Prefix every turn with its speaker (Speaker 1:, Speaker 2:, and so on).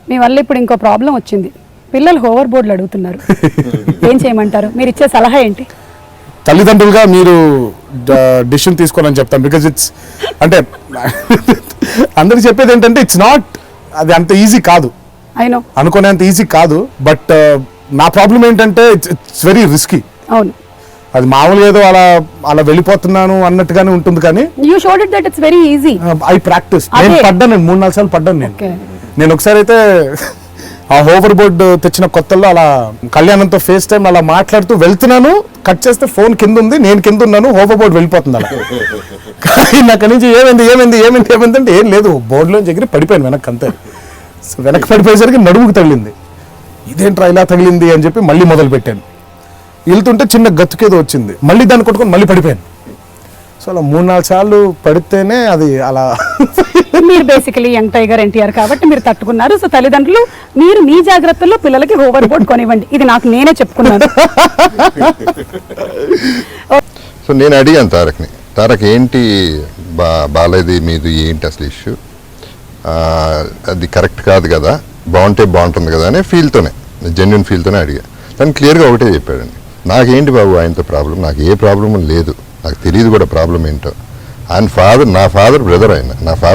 Speaker 1: మీ వల్ల ఇప్పుడు ఇంకో ప్రాబ్లం వచ్చింది. పిల్లలు హోవర్ బోర్డులు అడుగుతున్నారు. ఏం చేయమంటారు? మీరు ఇచ్చే సలహా ఏంటి?
Speaker 2: తల్లిదండ్రులుగా మీరు డిసిషన్ తీసుకోవాలని చెప్తాను. బికాజ్ ఇట్స్ అంటే అందరికి చెప్పేది ఏంటంటే ఇట్స్ నాట్, అది అంత ఈజీ కాదు,
Speaker 1: అయినో
Speaker 2: అనుకునేంత ఈజీ కాదు. బట్ నా ప్రాబ్లం ఏంటంటే ఇట్స్ వెరీ రిస్కీ.
Speaker 1: అవును,
Speaker 2: అది మామూలుగా ఏదో అలా అలా వెళ్ళిపోతున్నాను అన్నట్టుగానే ఉంటుంది. కానీ
Speaker 1: you showed it that it's very easy.
Speaker 2: I practice. నేను పడ్డాను, నేను 3-4 సార్లు పడ్డాను. నేను ఒకసారి అయితే ఆ హోవర్ బోర్డు తెచ్చిన కొత్తల్లో అలా కళ్యాణంతో ఫేస్ టైం అలా మాట్లాడుతూ వెళ్తున్నాను, కట్ చేస్తే ఫోన్ కింద ఉంది, నేను కింద ఉన్నాను, హోవర్ బోర్డు వెళ్ళిపోతుంది అలా. కానీ నాకు నుంచి ఏమైంది అంటే ఏం లేదు, బోర్డులో ఎగిరి పడిపోయాను వెనక్కి అంతే. సో వెనక్కి పడిపోయేసరికి నడుముకు తగిలింది. ఇదేంట్రా ఇలా తగిలింది అని చెప్పి మళ్ళీ మొదలు పెట్టాను. వెళ్తుంటే చిన్న గతుకేదో వచ్చింది, మళ్ళీ దాన్ని కొట్టుకొని మళ్ళీ పడిపోయాను. సో అలా 3-4 సార్లు పడితేనే అది అలా.
Speaker 1: మీరు బేసికలీ యంగ్ టైగర్ ఎన్టీఆర్ కాబట్టి మీరు తట్టుకున్నారు. సో తల్లిదండ్రులు మీరు మీ జాగ్రత్తల్లో పిల్లలకి హోవర్ బోర్డ్ కొనివ్వండి. ఇది నాకు నేనే చెప్పుకున్నాను.
Speaker 3: సో నేను అడిగాను తారక్ ఏంటి బాలేది మీది, ఏంటి అసలు ఇష్యూ, అది కరెక్ట్ కాదు కదా, బాగుంటే బాగుంటుంది కదా అనే ఫీల్తోనే, జెన్యున్ ఫీల్తోనే అడిగా. తను క్లియర్గా ఒకటే చెప్పాడండి, నాకేంటి బాబు ఆయనతో ప్రాబ్లం, నాకు ఏ ప్రాబ్లం లేదు, నాకు తెలియదు కూడా ప్రాబ్లం ఏంటో. ఆయన ఫాదర్, నా ఫాదర్ బ్రదర్, ఆయన నా ఫాదర్